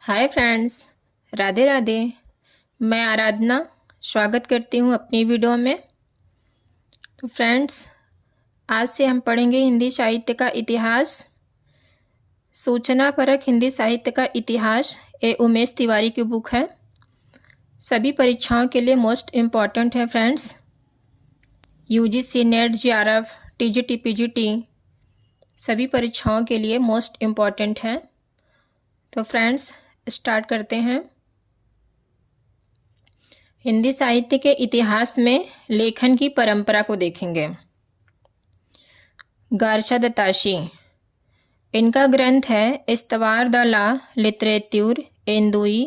Hi friends, Radhe Radhe. मैं आराधना स्वागत करती हूँ अपनी वीडियो में। तो फ्रेंड्स, आज से हम पढ़ेंगे हिंदी साहित्य का इतिहास। सूचना परक हिंदी साहित्य का इतिहास ये उमेश तिवारी की बुक है। सभी परीक्षाओं के लिए मोस्ट इम्पॉर्टेंट है friends. UGC, net, JRF, TGT, PGT सभी परीक्षाओं के लिए मोस्ट इम्पॉर्टेंट है। तो फ्रेंड्स, स्टार्ट करते हैं। हिंदी साहित्य के इतिहास में लेखन की परंपरा को देखेंगे। गारशा दत्ताशी, इनका ग्रंथ है इस्तवार the La लिटरेत्यूर एंदुई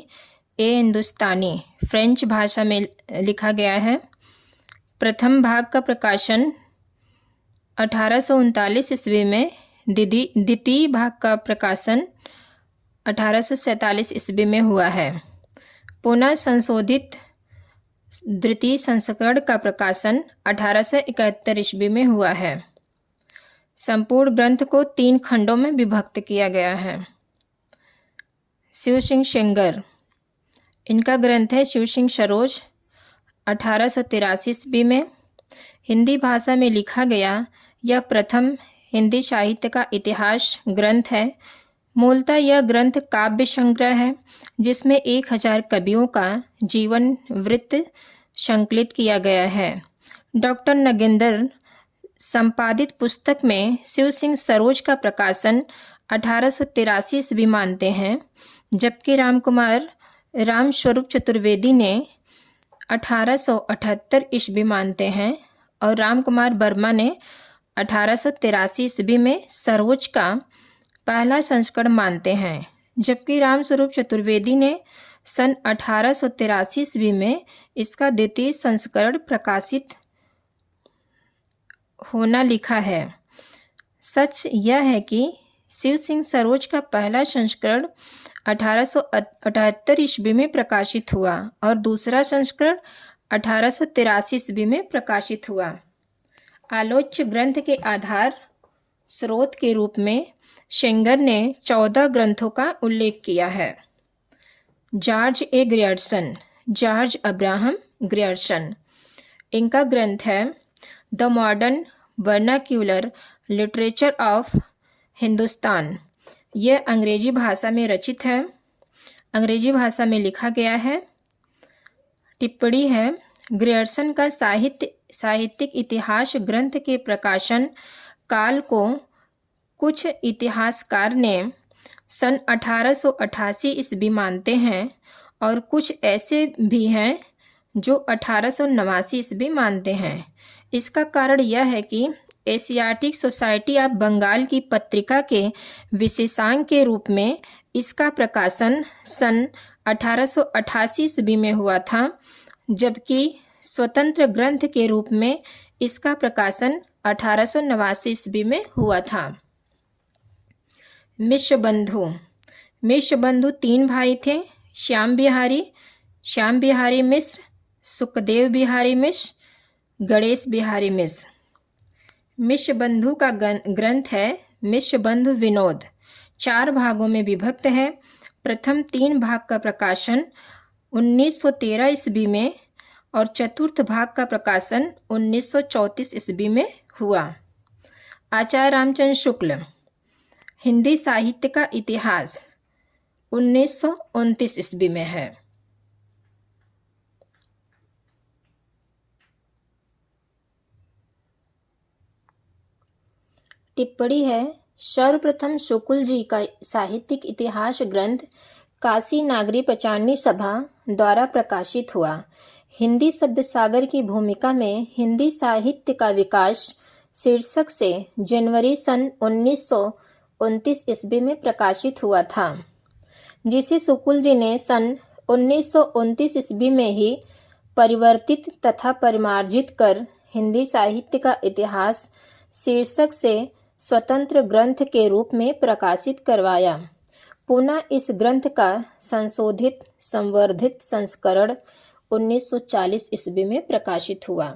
A Hindustani, French भाषा में लिखा गया है। प्रथम भाग का प्रकाशन 1839 ईस्वी में, द्वितीय भाग का प्रकाशन 1847 ईस्वी में हुआ है। पुनः संशोधित द्वितीय संस्करण का प्रकाशन 1871 ईस्वी में हुआ है। संपूर्ण ग्रंथ को 3 खंडों में विभक्त किया गया है। शिव सिंह सेंगर, इनका ग्रंथ है शिव सिंह सरोज, 1883 ईस्वी में हिंदी भाषा में लिखा गया यह प्रथम हिंदी साहित्य का इतिहास ग्रंथ है। मूलतः यह ग्रंथ काव्य संग्रह है जिसमें 1000 कवियों का जीवन वृत्त संकलित किया गया है। डॉक्टर नगेंद्र संपादित पुस्तक में शिव सिंह सरोज का प्रकाशन 1883 ईस्वी मानते हैं, जबकि रामकुमार रामस्वरूप चतुर्वेदी ने 1878 ईस्वी मानते हैं और रामकुमार वर्मा ने 1883 ईस्वी में सरोज का पहला संस्करण मानते हैं, जबकि रामस्वरूप चतुर्वेदी ने सन 1883 ईस्वी में इसका द्वितीय संस्करण प्रकाशित होना लिखा है। सच यह है कि शिव सिंह सरोज का पहला संस्करण 1878 ईस्वी में प्रकाशित हुआ और दूसरा संस्करण 1883 ईस्वी में प्रकाशित हुआ। आलोच्य ग्रंथ के आधार स्रोत के रूप में सेंगर ने 14 ग्रंथों का उल्लेख किया है। George A Grierson, George Abraham Grierson, इनका ग्रंथ है the modern vernacular literature of Hindustan. यह अंग्रेजी भाषा में रचित है, अंग्रेजी भाषा में लिखा गया है। टिप्पणी है, ग्रियर्सन का साहित्यिक इतिहास ग्रंथ के प्रकाशन काल को कुछ इतिहासकार ने सन 1888 ईस्वी मानते हैं और कुछ ऐसे भी हैं जो 1889 ईस्वी मानते हैं। इसका कारण यह है कि एशियाटिक सोसाइटी ऑफ बंगाल की पत्रिका के विशेषांक के रूप में इसका प्रकाशन सन 1888 ईस्वी में हुआ था, जबकि स्वतंत्र ग्रंथ के रूप में इसका प्रकाशन 1889 ईस्वी में हुआ था। मिश्र बंधु, मिश्र बंधु 3 भाई थे, श्याम बिहारी मिश्र, सुखदेव बिहारी मिश्र, गणेश बिहारी मिश्र। मिश्र बंधु का ग्रंथ है मिश्र बंधु विनोद, 4 भागों में विभक्त है। प्रथम 3 भाग का प्रकाशन 1913 ईस्वी में और चतुर्थ भाग का प्रकाशन 1934 ईस्वी में हुआ। आचार्य रामचंद्र शुक्ल, हिंदी साहित्य का इतिहास 1929 ईस्वी में है। टिप्पणी है, सर्वप्रथम शुक्ल जी का साहित्यिक इतिहास ग्रंथ काशी नागरी प्रचारणी सभा द्वारा प्रकाशित हुआ। हिंदी शब्द सागर की भूमिका में हिंदी साहित्य का विकास शीर्षक से जनवरी सन 1929 ईस्वी में प्रकाशित हुआ था, जिसे शुक्ल जी ने सन 1929 ईस्वी में ही परिवर्तित तथा परिमार्जित कर हिंदी साहित्य का इतिहास शीर्षक से स्वतंत्र ग्रंथ के रूप में प्रकाशित करवाया। पुनः इस ग्रंथ का संशोधित संवर्धित संस्करण 1940 ईस्वी में प्रकाशित हुआ।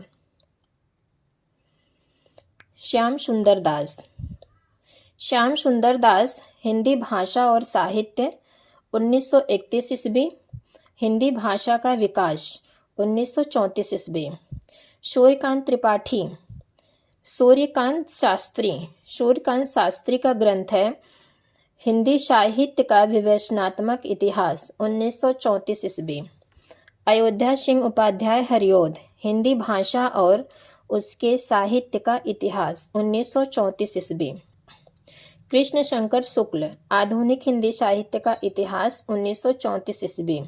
श्याम सुंदर दास, श्याम सुंदर दास हिंदी भाषा और साहित्य 1931 ईस्वी। हिंदी भाषा का विकास 1934 ईस्वी। सूर्यकांत त्रिपाठी, सूर्यकांत शास्त्री का ग्रंथ है हिंदी साहित्य का विवेचनात्मक इतिहास 1934 ईस्वी। अयोध्या सिंह उपाध्याय हरिओद, हिंदी भाषा और उसके साहित्य का इतिहास 1934 ईस्वी। कृष्ण शंकर शुक्ल, आधुनिक हिंदी साहित्य का इतिहास 1934 ईस्वी।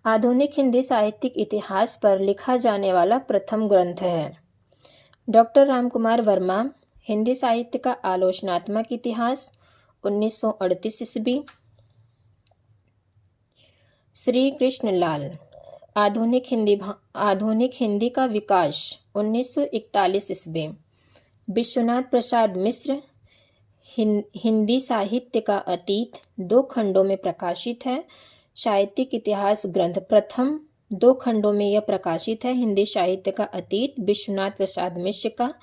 आधुनिक हिंदी साहित्यिक इतिहास पर लिखा जाने वाला प्रथम ग्रंथ है। डॉक्टर रामकुमार वर्मा, हिंदी साहित्य का आलोचनात्मक इतिहास 1938 ईस्वी। श्री कृष्णलाल, आधुनिक हिंदी का विकास 1941 ईस्वी। विश्वनाथ प्रसाद मिश्र, हिंदी साहित्य का अतीत, 2 खंडों में प्रकाशित है। साहित्यिक इतिहास ग्रंथ प्रथम 2 खंडों में यह प्रकाशित है। हिंदी साहित्य का अतीत विश्वनाथ प्रसाद मिश्र का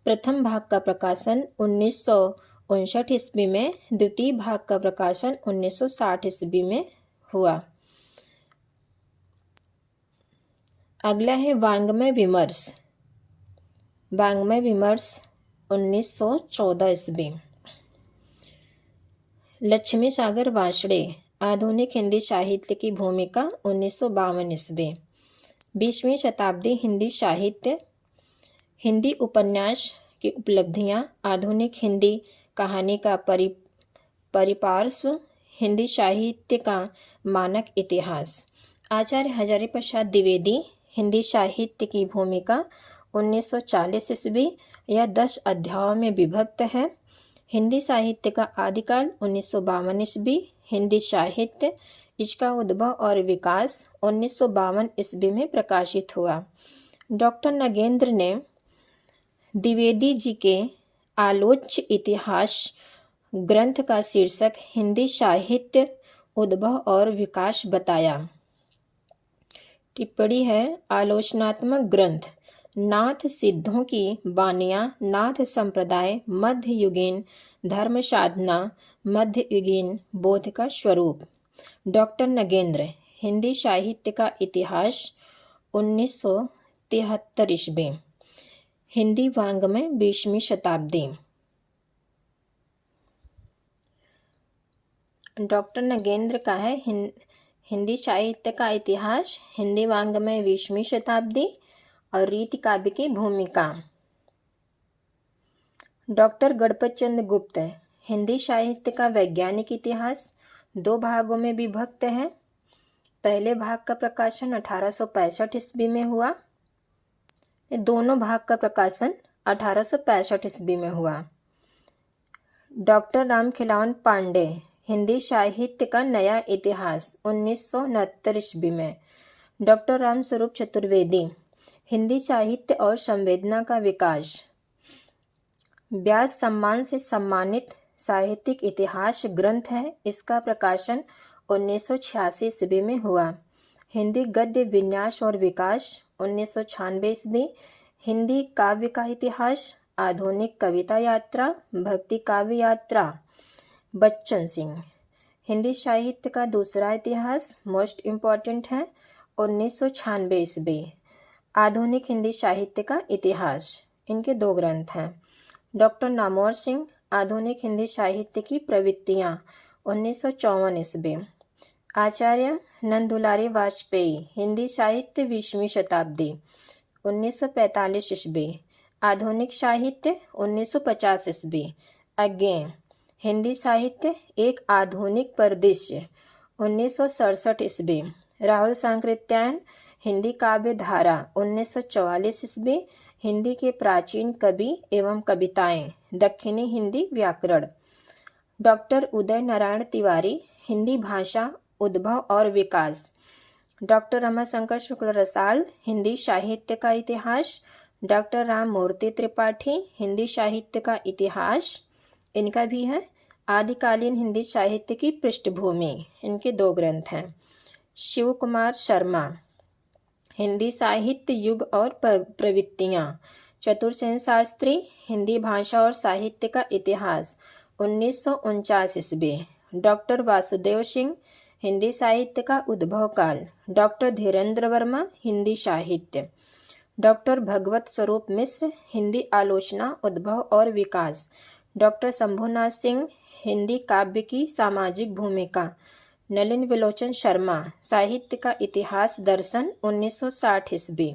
प्रथम भाग का प्रकाशन 1959 ईस्वी में, द्वितीय भाग का प्रकाशन 1960 ईस्वी में हुआ। अगला है वाङ्मय विमर्श। वाङ्मय विमर्श 1914 ईस्वी। लक्ष्मी सागर वार्ष्णेय, आधुनिक हिंदी साहित्य की भूमिका 1952 ईस्वी। 20वीं शताब्दी हिंदी साहित्य, हिंदी उपन्यास की उपलब्धियां, आधुनिक हिंदी कहानी का परिपार्श्व, हिंदी साहित्य का मानक इतिहास। आचार्य हजारी प्रसाद द्विवेदी, हिंदी साहित्य की भूमिका 1940 ईस्वी। यह 10 अध्यायों में विभक्त है। हिंदी साहित्य का आदिकाल 1952 ईस्वी। हिंदी साहित्य, इसका उद्भव और विकास 1952 ईस्वी में प्रकाशित हुआ। डॉक्टर नगेंद्र ने द्विवेदी जी के आलोच्य इतिहास ग्रंथ का शीर्षक हिंदी साहित्य उद्भव और विकास बताया। टिप्पणी है, आलोचनात्मक ग्रंथ नाथ सिद्धों की वानियाँ, नाथ संप्रदाय, मध्ययुगीन धर्म साधना, मध्ययुगीन बोध का स्वरूप। डॉक्टर नगेंद्र, हिंदी साहित्य का इतिहास 1973 ईस्वी। हिंदी वाङ्मय 20वीं शताब्दी। डॉक्टर नगेंद्र का है हिंदी साहित्य का इतिहास, हिंदी वाङ्मय 20वीं शताब्दी और रीति काव्य की भूमिका। डॉक्टर गणपत चंद्र गुप्त, हिंदी साहित्य का वैज्ञानिक इतिहास 2 भागों में विभक्त है। पहले भाग का प्रकाशन 1865 ईस्वी में हुआ। दोनों भाग का प्रकाशन 1865 ईस्वी में हुआ। डॉक्टर रामखिलावन पांडे, हिंदी साहित्य का नया इतिहास 1969 ईस्वी में। डॉक्टर रामस्वरूप चतुर्वेदी, हिंदी साहित्य और संवेदना का विकास। व्यास सम्मान से सम्मानित साहित्यिक इतिहास ग्रंथ है। इसका प्रकाशन 1986 ईस्वी में हुआ। हिंदी गद्य विन्यास और विकास 1996 ईस्वी। हिंदी काव्य का इतिहास, आधुनिक कविता यात्रा, भक्ति काव्य यात्रा। बच्चन सिंह, हिंदी साहित्य का दूसरा इतिहास, मोस्ट इम्पॉर्टेंट है, 1996 ईस्वी। आधुनिक हिंदी साहित्य का इतिहास, इनके 2 ग्रंथ हैं। डॉक्टर नामवर सिंह, आधुनिक हिंदी साहित्य की प्रवृत्तियाँ 1954 ईस्वी। आचार्य नंदुलारी वाजपेयी, हिंदी साहित्य 20वीं शताब्दी 1945 ईस्वी। आधुनिक साहित्य 1950 ईस्वी। अज्ञेय, हिंदी साहित्य एक आधुनिक परिदृश्य 1967 ईस्वी। राहुल सांकृत्यायन, हिंदी काव्य धारा 1944 ईस्वी। हिंदी के प्राचीन कवि एवं कविताएं, दक्षिणी हिंदी व्याकरण। डॉक्टर उदय नारायण तिवारी, हिंदी भाषा उद्भव और विकास। डॉक्टर रमाशंकर शुक्ल रसाल, हिंदी साहित्य का इतिहास। डॉक्टर राम मूर्ति त्रिपाठी, हिंदी साहित्य का इतिहास, इनका भी है। आदिकालीन हिंदी साहित्य की पृष्ठभूमि, इनके 2 ग्रंथ हैं। शिव कुमार शर्मा, हिंदी साहित्य युग और प्रवृत्तियाँ। चतुर्सेन शास्त्री, हिंदी भाषा और साहित्य का इतिहास 1949 ईस्वी। डॉक्टर वासुदेव सिंह, हिंदी साहित्य का उद्भव काल। डॉक्टर धीरेन्द्र वर्मा, हिंदी साहित्य। डॉक्टर भगवत स्वरूप मिश्र, हिंदी आलोचना, उद्भव और विकास। डॉक्टर शंभुनाथ सिंह, हिंदी काव्य की सामाजिक भूमिका। नलिन विलोचन शर्मा, साहित्य का इतिहास दर्शन, 1960 ईस्वी।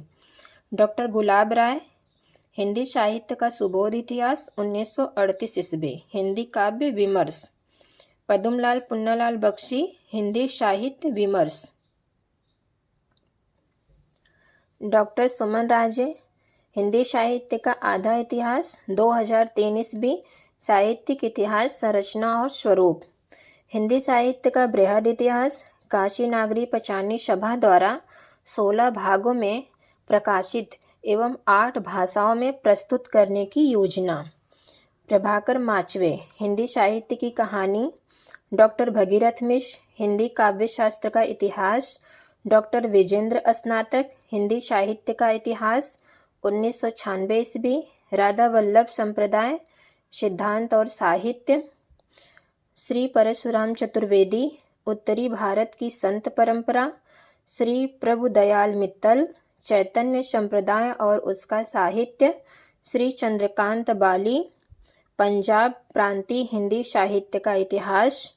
डॉक्टर गुलाब राय, हिंदी साहित्य का सुबोध इतिहास, 1938 ईस्वी, हिंदी काव्य विमर्श। पद्मलाल पुन्नालाल बख्शी, हिंदी साहित्य विमर्श। डॉक्टर सुमन राजे, हिंदी साहित्य का आधा इतिहास, 2003 ईस्वी, साहित्यिक इतिहास, संरचना और स्वरूप। हिंदी साहित्य का बृहद इतिहास, काशी नागरी पचानी सभा द्वारा 16 भागों में प्रकाशित एवं 8 भाषाओं में प्रस्तुत करने की योजना। प्रभाकर माचवे, हिंदी साहित्य की कहानी। डॉक्टर भगीरथ मिश्र, हिंदी काव्य शास्त्र का इतिहास। डॉक्टर विजेंद्र स्नातक, हिंदी साहित्य का इतिहास, 1996 ईस्वी। राधा वल्लभ संप्रदाय, सिद्धांत और साहित्य। श्री परशुराम चतुर्वेदी, उत्तरी भारत की संत परंपरा। श्री प्रभुदयाल मित्तल, चैतन्य संप्रदाय और उसका साहित्य। श्री चंद्रकांत बाली, पंजाब प्रांतीय हिंदी साहित्य का इतिहास।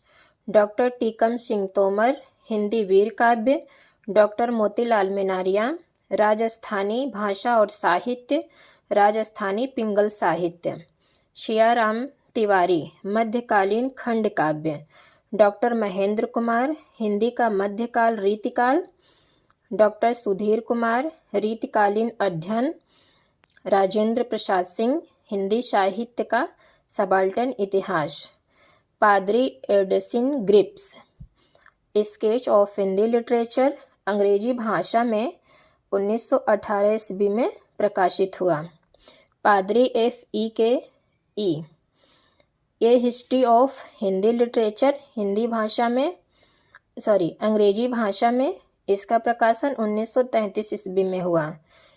डॉक्टर टीकम सिंह तोमर, हिंदी वीर काव्य। डॉक्टर मोतीलाल मेनारिया, राजस्थानी भाषा और साहित्य, राजस्थानी पिंगल साहित्य। शियाराम तिवारी, मध्यकालीन खंड काव्य। डॉक्टर महेंद्र कुमार, हिंदी का मध्यकाल रीतिकाल। डॉक्टर सुधीर कुमार, रीतिकालीन अध्ययन। राजेंद्र प्रसाद सिंह, हिंदी साहित्य का सबाल्टर्न इतिहास। पादरी Edwin Greaves, sketch of Hindi literature, अंग्रेजी भाषा में 1918 ईस्वी में प्रकाशित हुआ। पादरी FEK, ये history of Hindi literature, Hindi भाषा में अंग्रेजी भाषा में, इसका प्रकाशन 1933 ईस्वी में हुआ।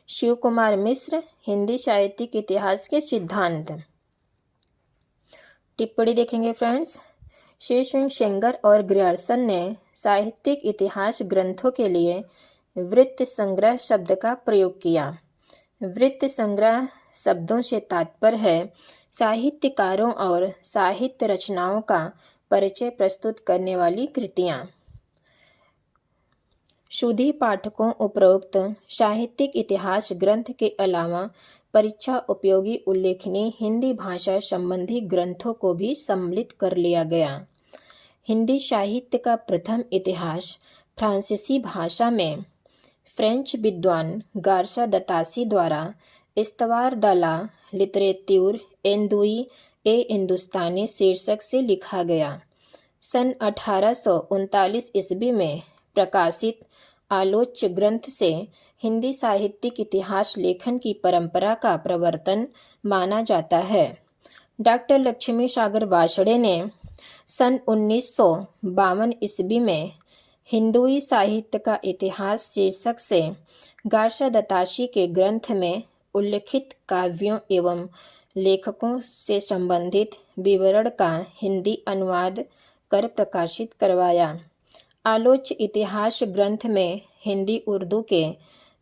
शिव कुमार मिश्र, हिंदी साहित्यिक इतिहास के सिद्धांत। टिप्पणी देखेंगे फ्रेंड्स। शेषविंग सेंगर और ग्रियर्सन ने साहित्यिक इतिहास ग्रंथों के लिए वृत्त संग्रह शब्द का प्रयोग किया। वृत्त संग्रह शब्दों से तात्पर्य है साहित्यकारों और साहित्य रचनाओं का परिचय प्रस्तुत करने वाली कृतियाँ। सुधी पाठकों उपरोक्त साहित्यिक इतिहास ग्रंथ के अलावा परीक्षा उपयोगी उल्लेखनीय हिंदी भाषा संबंधी ग्रंथों को भी सम्मिलित कर लिया गया। हिंदी साहित्य का प्रथम इतिहास फ्रांसीसी भाषा में फ्रेंच विद्वान गार्सा दतासी द्वारा इस्तवार द ला लिटरेत्यूर एंदुई ए हिंदुस्तानी शीर्षक से लिखा गया। सन 1839 ईस्वी में प्रकाशित आलोच्य ग्रंथ से हिंदी साहित्यिक इतिहास लेखन की परंपरा का प्रवर्तन माना जाता है। डॉक्टर लक्ष्मी सागर वार्ष्णेय ने सन 1952 ईस्वी में हिंदुई साहित्य का इतिहास शीर्षक से गार्सा दतासी के ग्रंथ में उल्लिखित काव्यों एवं लेखकों से संबंधित विवरण का हिंदी अनुवाद कर प्रकाशित करवाया। आलोच्य इतिहास ग्रंथ में हिंदी उर्दू के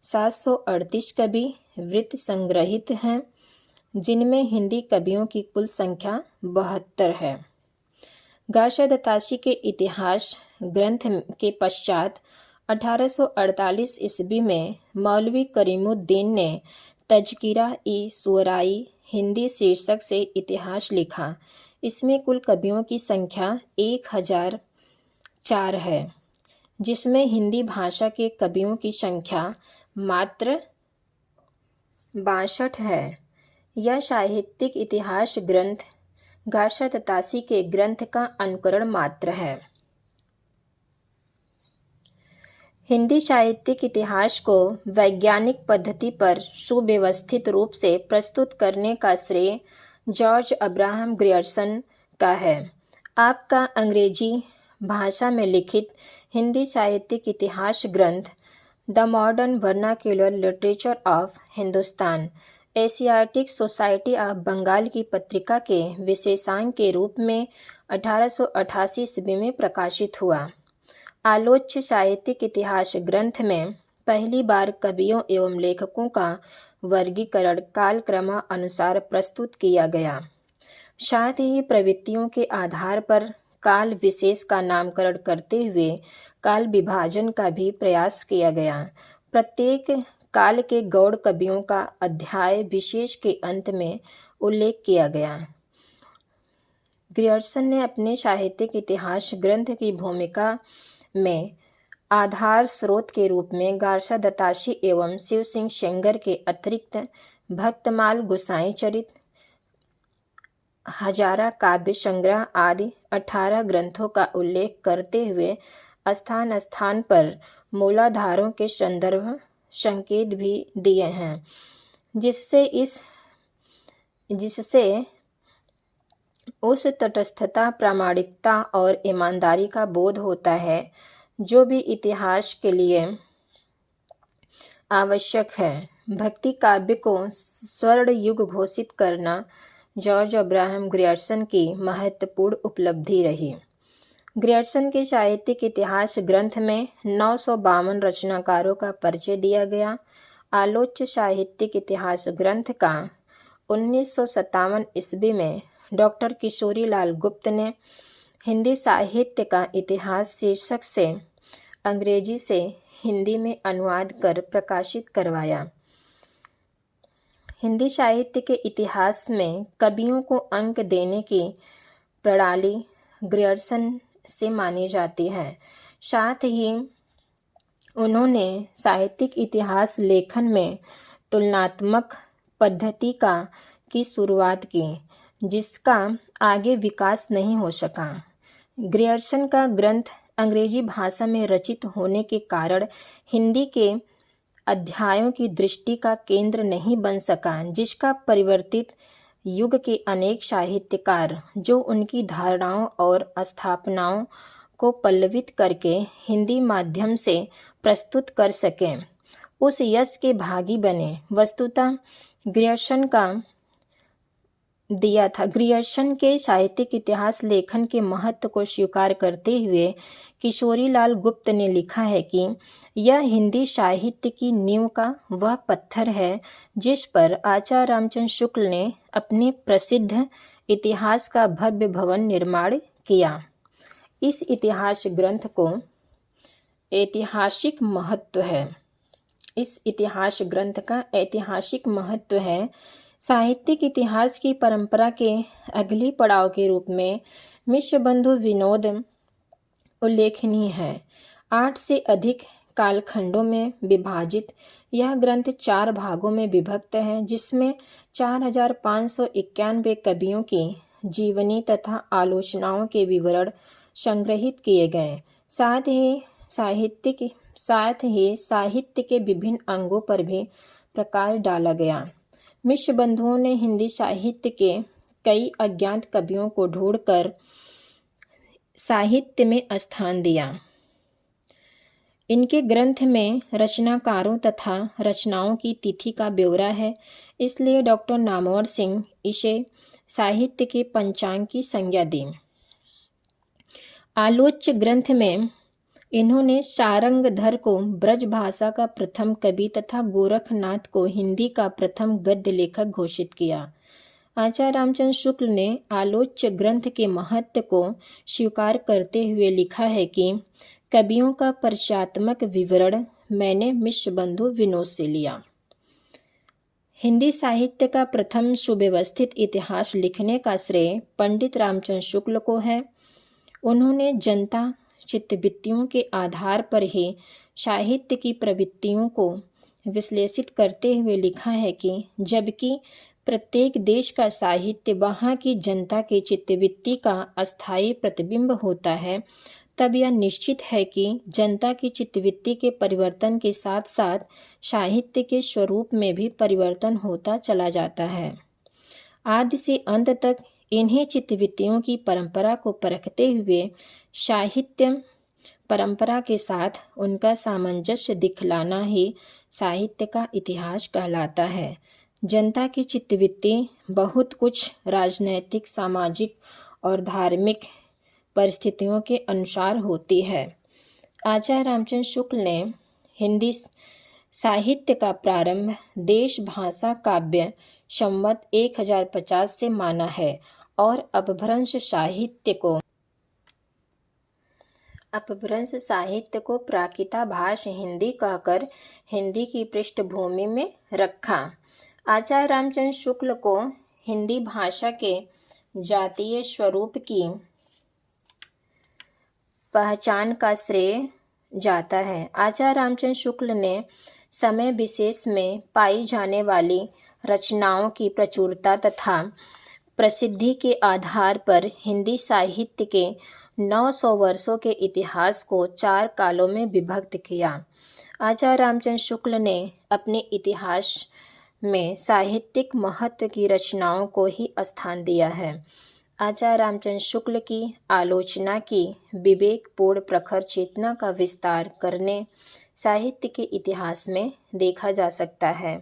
738 कवि वृत्त संग्रहित हैं, जिनमें हिंदी कवियों की कुल संख्या 72 है। गार्सा दतासी के इतिहास ग्रंथ के पश्चात 1848 ईस्वी में मौलवी करीमुद्दीन ने तज़किरा-ई-शुअराई हिंदी शीर्षक से इतिहास लिखा। इसमें कुल कवियों की संख्या 1004 है, जिसमें हिंदी भाषा के कवियों की संख्या मात्र 62 है। यह साहित्यिक इतिहास ग्रंथ गार्सा दतासी के ग्रंथ का अनुकरण मात्र है। हिंदी साहित्यिक इतिहास को वैज्ञानिक पद्धति पर सुव्यवस्थित रूप से प्रस्तुत करने का श्रेय जॉर्ज अब्राहम ग्रियर्सन का है। आपका अंग्रेजी भाषा में लिखित हिंदी साहित्यिक इतिहास ग्रंथ the modern vernacular literature of Hindustan Asiatic society of Bengal की पत्रिका के विशेषांक के रूप में 1888 ईस्वी में प्रकाशित हुआ। आलोच्य साहित्यिक इतिहास ग्रंथ में पहली बार कवियों एवं लेखकों का वर्गीकरण कालक्रमानुसार प्रस्तुत किया गया। साथ ही प्रवृत्तियों के आधार पर काल विशेष का नामकरण करते हुए काल विभाजन का भी प्रयास किया गया। प्रत्येक काल के गौड़ कवियों का अध्याय विशेष के अंत में उल्लेख किया गया। ग्रियर्सन ने अपने साहित्यिक इतिहास ग्रंथ की भूमिका में आधार स्रोत के रूप में गारसा दत्ताशी एवं शिव सिंह सेंगर के अतिरिक्त भक्तमाल गोसाई चरित, हजारा काव्य संग्रह आदि 18 ग्रंथों का उल्लेख करते हुए स्थान स्थान पर मूलाधारों के संदर्भ संकेत भी दिए हैं, जिससे उस तटस्थता, प्रामाणिकता और ईमानदारी का बोध होता है जो भी इतिहास के लिए आवश्यक है। भक्ति काव्य को स्वर्ण युग घोषित करना जॉर्ज अब्राहम ग्रियर्सन की महत्वपूर्ण उपलब्धि रही। ग्रियर्सन के साहित्यिक इतिहास ग्रंथ में 952 रचनाकारों का परिचय दिया गया। आलोच्य साहित्यिक इतिहास ग्रंथ का 1957 ईस्वी में डॉक्टर किशोरी लाल गुप्त ने हिंदी साहित्य का इतिहास शीर्षक से अंग्रेजी से हिंदी में अनुवाद कर प्रकाशित करवाया। हिंदी साहित्य के इतिहास में कवियों को अंक देने की प्रणाली ग्रियर्सन से मानी जाती है। साथ ही उन्होंने साहित्यिक इतिहास लेखन में तुलनात्मक पद्धति की शुरुआत की, जिसका आगे विकास नहीं हो सका। ग्रियर्सन का ग्रंथ अंग्रेजी भाषा में रचित होने के कारण हिंदी के अध्यायों की दृष्टि का केंद्र नहीं बन सका, जिसका परिवर्तित युग के अनेक साहित्यकार जो उनकी धारणाओं और स्थापनाओं को पल्लवित करके हिंदी माध्यम से प्रस्तुत कर सकें, उस यश के भागी बने। वस्तुतः ग्रियर्सन का दिया था। ग्रियर्सन के साहित्यिक इतिहास लेखन के महत्व को स्वीकार करते हुए किशोरी लाल गुप्त ने लिखा है कि यह हिंदी साहित्य की नींव का वह पत्थर है जिस पर आचार्य रामचंद्र शुक्ल ने अपने प्रसिद्ध इतिहास का भव्य भवन निर्माण किया। इस इतिहास ग्रंथ को ऐतिहासिक महत्व है। इस इतिहास ग्रंथ का ऐतिहासिक महत्व है। साहित्यिक इतिहास की परंपरा के अगली पड़ाव के रूप में मिश्र बंधु विनोद उल्लेखनीय है। 8 से अधिक कालखंडों में विभाजित यह ग्रंथ 4 भागों में विभक्त है, जिसमें 4591 कवियों की जीवनी तथा आलोचनाओं के विवरण संग्रहित किए गए। साथ ही साहित्य के विभिन्न अंगों पर भी प्रकाश डाला गया। मिश्र बंधुओं ने हिंदी साहित्य के कई अज्ञात कवियों को ढूंढकर साहित्य में स्थान दिया। इनके ग्रंथ में रचनाकारों तथा रचनाओं की तिथि का ब्यौरा है, इसलिए डॉक्टर नामवर सिंह इसे साहित्य के पंचांग की संज्ञा दी। आलोच्य ग्रंथ में इन्होंने सारंगधर को ब्रज भाषा का प्रथम कवि तथा गोरखनाथ को हिंदी का प्रथम गद्य लेखक घोषित किया। आचार्य रामचंद्र शुक्ल ने आलोच्य ग्रंथ के महत्व को स्वीकार करते हुए लिखा है कि कवियों का परिचयात्मक विवरण मैंने मिश्र बंधु विनोद से लिया। हिंदी साहित्य का प्रथम सुव्यवस्थित इतिहास लिखने का श्रेय पंडित रामचंद्र शुक्ल को है। उन्होंने जनता चित्तवृत्तियों के आधार पर ही साहित्य की प्रवृत्तियों को विश्लेषित करते हुए लिखा है कि जबकि प्रत्येक देश का साहित्य वहाँ की जनता के चित्तवृत्ति का अस्थायी प्रतिबिंब होता है, तब यह निश्चित है कि जनता की चित्तवृत्ति के परिवर्तन के साथ साथ साहित्य के स्वरूप में भी परिवर्तन होता चला जाता है। आदि से अंत तक इन्हीं चित्तवृत्तियों की परंपरा को परखते हुए साहित्य परंपरा के साथ उनका सामंजस्य दिखलाना ही साहित्य का इतिहास कहलाता है। जनता की चित्तवृत्ति बहुत कुछ राजनैतिक, सामाजिक और धार्मिक परिस्थितियों के अनुसार होती है। आचार्य रामचंद्र शुक्ल ने हिंदी साहित्य का प्रारंभ देश भाषा काव्य संवत 1050 से माना है और अपभ्रंश साहित्य को प्राकृताभास हिंदी कहकर हिंदी की पृष्ठभूमि में रखा। आचार्य रामचंद्र शुक्ल को हिंदी भाषा के जातीय स्वरूप की पहचान का श्रेय जाता है। आचार्य रामचंद्र शुक्ल ने समय विशेष में पाई जाने वाली रचनाओं की प्रचुरता तथा प्रसिद्धि के आधार पर हिंदी साहित्य के 900 वर्षों के इतिहास को 4 कालों में विभक्त किया। आचार्य रामचंद्र शुक्ल ने अपने इतिहास में साहित्यिक महत्व की रचनाओं को ही स्थान दिया है। आचार्य रामचंद्र शुक्ल की आलोचना की विवेकपूर्ण प्रखर चेतना का विस्तार करने साहित्य के इतिहास में देखा जा सकता है।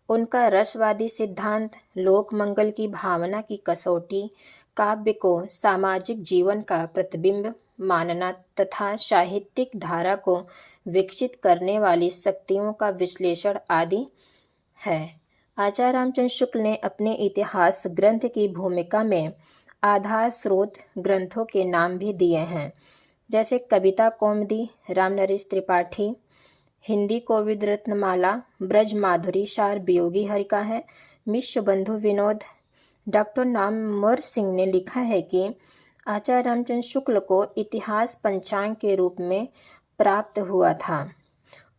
उनका रसवादी सिद्धांत लोक मंगल की भावना की कसौटी, काव्य को सामाजिक जीवन का प्रतिबिंब मानना तथा साहित्यिक धारा को विकसित करने वाली शक्तियों का विश्लेषण आदि है। आचार्य रामचंद्र शुक्ल ने अपने इतिहास ग्रंथ की भूमिका में आधार स्रोत ग्रंथों के नाम भी दिए हैं, जैसे कविता कौमुदी रामनरेश त्रिपाठी, हिंदी कोविद रत्नमाला, ब्रज माधुरी सार वियोगी हरिका है, मिश्र बंधु विनोद। डॉक्टर नामवर सिंह ने लिखा है कि आचार्य रामचंद्र शुक्ल को इतिहास पंचांग के रूप में प्राप्त हुआ था।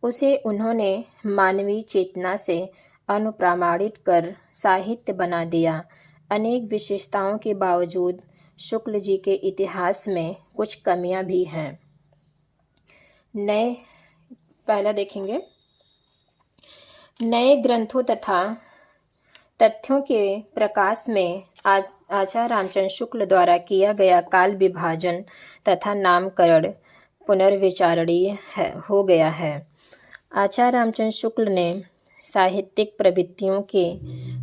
उसे उन्होंने मानवीय चेतना से अनुप्रामाणित कर साहित्य बना दिया। अनेक विशेषताओं के बावजूद शुक्ल जी के इतिहास में कुछ कमियां भी हैं। पहला देखेंगे, नए ग्रंथों तथा तथ्यों के प्रकाश में आचार्य रामचंद्र शुक्ल द्वारा किया गया काल विभाजन तथा नामकरण पुनर्विचारणीय हो गया है। आचार्य रामचंद्र शुक्ल ने साहित्यिक प्रवृत्तियों के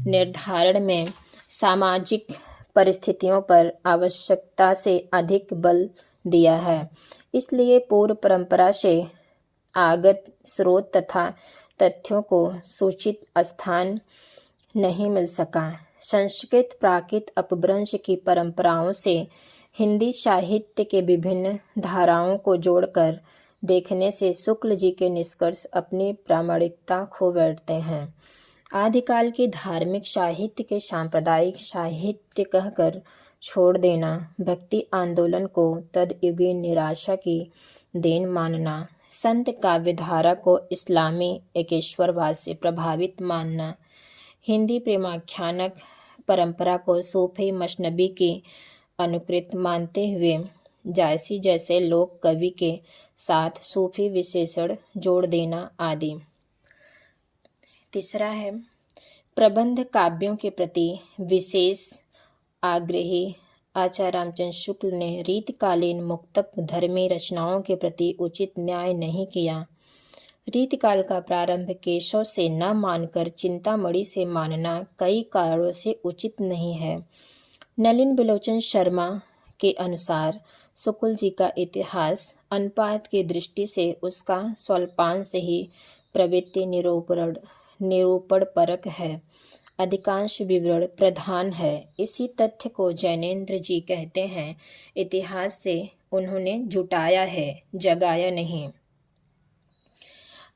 निर्धारण में सामाजिक परिस्थितियों पर आवश्यकता से अधिक बल दिया है। इसलिए पूर्व परंपरा से आगत स्रोत तथा तथ्यों को सूचित स्थान नहीं मिल सका। संस्कृत प्राकृत अपभ्रंश की परंपराओं से हिंदी साहित्य के विभिन्न धाराओं को जोड़कर देखने से शुक्ल जी के निष्कर्ष अपनी प्रामाणिकता खो बैठते हैं। आदिकाल के धार्मिक साहित्य के सांप्रदायिक साहित्य कहकर छोड़ देना, भक्ति आंदोलन को तदयुगीय निराशा की देन मानना, संत काव्यधारा को इस्लामी एकेश्वरवाद से प्रभावित मानना, हिंदी प्रेमाख्यानक परंपरा को सूफी मसनबी की अनुकृत मानते हुए जायसी जैसे लोक कवि के साथ सूफी विशेषण जोड़ देना आदि। तीसरा है, प्रबंध काव्यों के प्रति विशेष आग्रही आचार्य रामचंद्र शुक्ल ने रीतकालीन मुक्तक धर्मी रचनाओं के प्रति उचित न्याय नहीं किया। रीतकाल का प्रारंभ केशव से न मानकर चिंतामणि से मानना कई कारणों से उचित नहीं है। नलिन बिलोचन शर्मा के अनुसार शुक्ल जी का इतिहास अनुपात की दृष्टि से उसका स्वल्पांश ही प्रवृत्ति निरूपण परक है, अधिकांश विवरण प्रधान है। इसी तथ्य को जैनेन्द्र जी कहते हैं, इतिहास से उन्होंने जुटाया है, जगाया नहीं।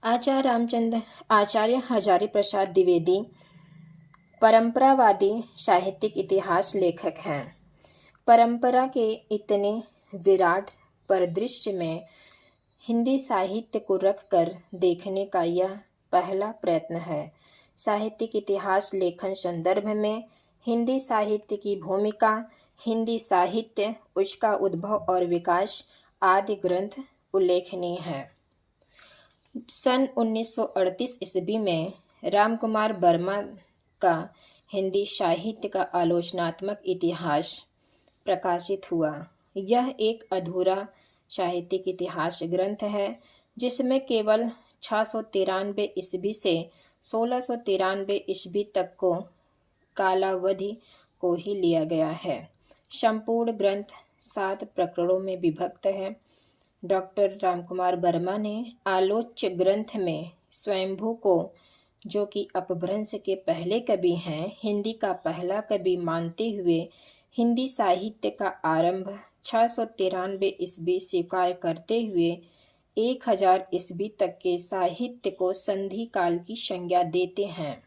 आचार्य हजारी प्रसाद द्विवेदी परंपरावादी साहित्यिक इतिहास लेखक हैं। परंपरा के इतने विराट परिदृश्य में हिंदी साहित्य को रखकर देखने का यह पहला प्रयत्न है। साहित्यिक इतिहास लेखन संदर्भ में हिंदी साहित्य की भूमिका, हिंदी साहित्य, उसका उद्भव और विकास आदि ग्रंथ उल्लेखनीय है। सन 1938 ईस्वी में रामकुमार वर्मा का हिंदी साहित्य का आलोचनात्मक इतिहास प्रकाशित हुआ। यह एक अधूरा साहित्यिक इतिहास ग्रंथ है, जिसमें केवल 693 ईस्वी से 1693 ईस्वी तक को कालावधि को ही लिया गया है। संपूर्ण ग्रंथ 7 प्रकरणों में विभक्त है। डॉक्टर रामकुमार वर्मा ने आलोच्य ग्रंथ में स्वयंभू को, जो कि अपभ्रंश के पहले कवि हैं, हिंदी का पहला कवि मानते हुए हिंदी साहित्य का आरंभ 693 ईस्वी स्वीकार करते हुए 1000 ईस्वी तक के साहित्य को संधि काल की संज्ञा देते हैं।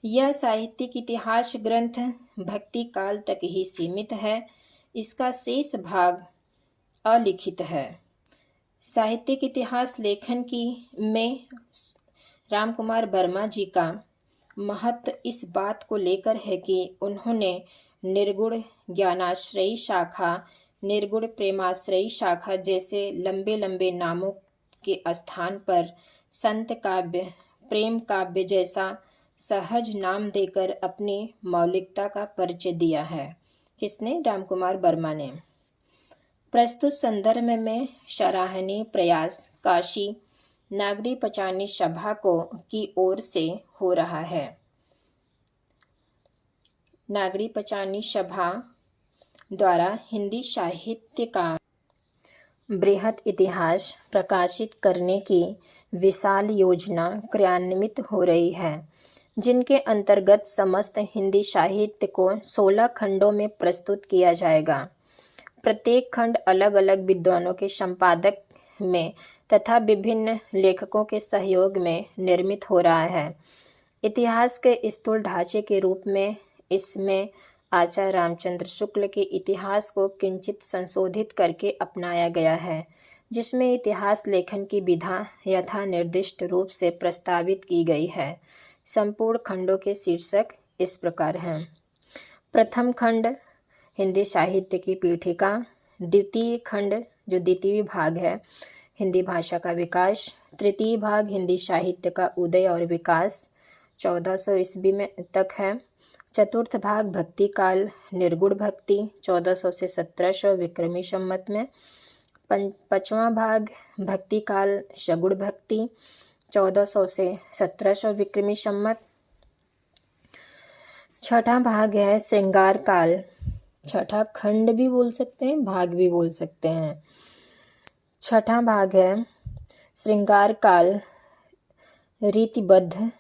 यह साहित्यिक इतिहास ग्रंथ भक्ति काल तक ही सीमित है। इसका शेष भाग अलिखित है। साहित्यिक इतिहास लेखन की में रामकुमार वर्मा जी का महत्व इस बात को लेकर है कि उन्होंने निर्गुण ज्ञानाश्रयी शाखा, निर्गुण प्रेमाश्रयी शाखा जैसे लंबे लंबे नामों के स्थान पर संत काव्य, प्रेम काव्य जैसा सहज नाम देकर अपनी मौलिकता का परिचय दिया है। किसने? रामकुमार वर्मा ने। प्रस्तुत संदर्भ में सराहनीय प्रयास काशी नागरी पंचानी सभा की ओर से हो रहा है। नागरी पंचानी सभा द्वारा हिंदी साहित्य का बृहत इतिहास प्रकाशित करने की विशाल योजना क्रियान्वित हो रही है, जिनके अंतर्गत समस्त हिंदी साहित्य को 16 खंडों में प्रस्तुत किया जाएगा। प्रत्येक खंड अलग अलग विद्वानों के संपादक में तथा विभिन्न लेखकों के सहयोग में निर्मित हो रहा है। इतिहास के स्थूल ढांचे के रूप में इसमें आचार्य रामचंद्र शुक्ल के इतिहास को किंचित संशोधित करके अपनाया गया है, जिसमें इतिहास लेखन की विधा यथा निर्दिष्ट रूप से प्रस्तावित की गई है। संपूर्ण खंडों के शीर्षक इस प्रकार हैं। प्रथम खंड हिंदी साहित्य की पीठिका। द्वितीय खंड जो द्वितीय भाग है, हिंदी भाषा का विकास। तृतीय भाग हिंदी साहित्य का उदय और विकास 1400 ईस्वी में तक है। चतुर्थ भाग भक्ति काल, निर्गुण भक्ति 1400 से 1700 विक्रमी संवत में। पांचवा भाग भक्ति काल, सगुण भक्ति 1400 से 1700 विक्रमी संवत। छठा भाग है श्रृंगार काल, छठा खंड भी बोल सकते हैं, भाग भी बोल सकते हैं। छठा भाग है श्रृंगार काल रीतिबद्ध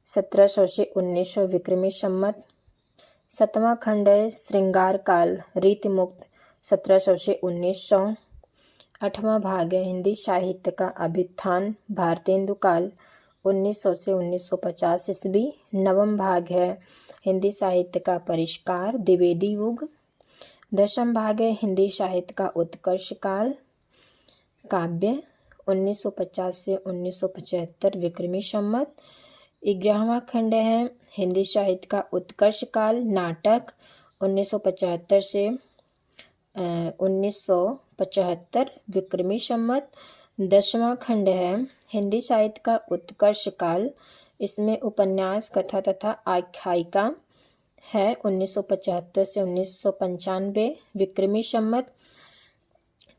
1700 से 1900 विक्रमी संवत। सातवां खंड है श्रृंगार काल रीतिमुक्त 1700 से 1900। आठवां भाग है हिंदी साहित्य का अभ्युत्थान भारतेंदु काल 1900 से 1950 ईस्वी। नवम भाग है हिंदी साहित्य का परिष्कार द्विवेदी युग। दशम भाग है हिंदी साहित्य का उत्कर्ष काल काव्य 1950 से 1975 विक्रमी संवत। 11वां खंड है हिंदी साहित्य का उत्कर्ष काल नाटक 1975 से 1975 विक्रमी संवत। 10वां खंड है हिंदी साहित्य का उत्कर्ष काल, इसमें उपन्यास, कथा तथा आख्यायिका है 1975 से 1995 विक्रमी संवत।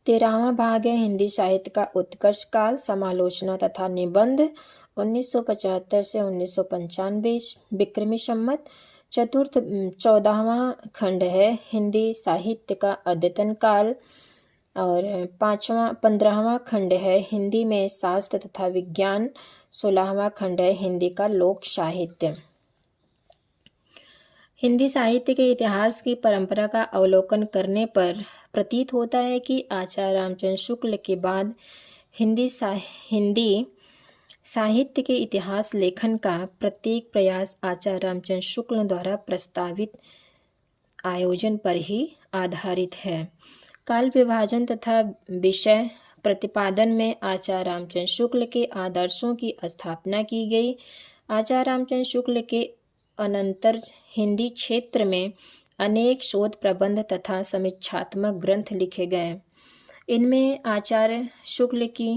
13वां भाग है हिंदी साहित्य का उत्कर्ष काल समालोचना तथा निबंध 1975 से 1995 विक्रमी संवत। 14वां खंड है हिंदी साहित्य का अद्यतन काल और 15वां खंड है हिंदी में शास्त्र तथा विज्ञान। 16वां खंड है हिंदी का लोक साहित्य। हिंदी साहित्य के इतिहास की परंपरा का अवलोकन करने पर प्रतीत होता है कि आचार्य रामचंद्र शुक्ल के बाद हिंदी साहित्य के इतिहास लेखन का प्रत्येक प्रयास आचार्य रामचंद्र शुक्ल द्वारा प्रस्तावित आयोजन पर ही आधारित है। काल विभाजन तथा विषय प्रतिपादन में आचार्य रामचंद्र शुक्ल के आदर्शों की स्थापना की गई। आचार्य रामचंद्र शुक्ल के अनंतर हिंदी क्षेत्र में अनेक शोध प्रबंध तथा समीक्षात्मक ग्रंथ लिखे गए। इनमें आचार्य शुक्ल की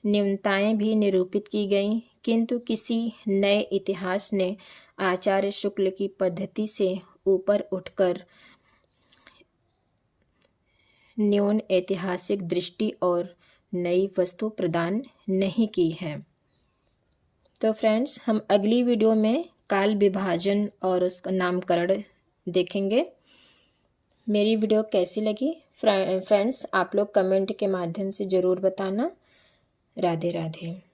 न्यूनताएं भी निरूपित की गईं, किंतु किसी नए इतिहास ने आचार्य शुक्ल की पद्धति से ऊपर उठकर न्यून ऐतिहासिक दृष्टि और नई वस्तु प्रदान नहीं की है। तो फ्रेंड्स, हम अगली वीडियो में काल विभाजन और उसका नामकरण देखेंगे। मेरी वीडियो कैसी लगी फ्रेंड्स, आप लोग कमेंट के माध्यम से ज़रूर बताना। राधे राधे।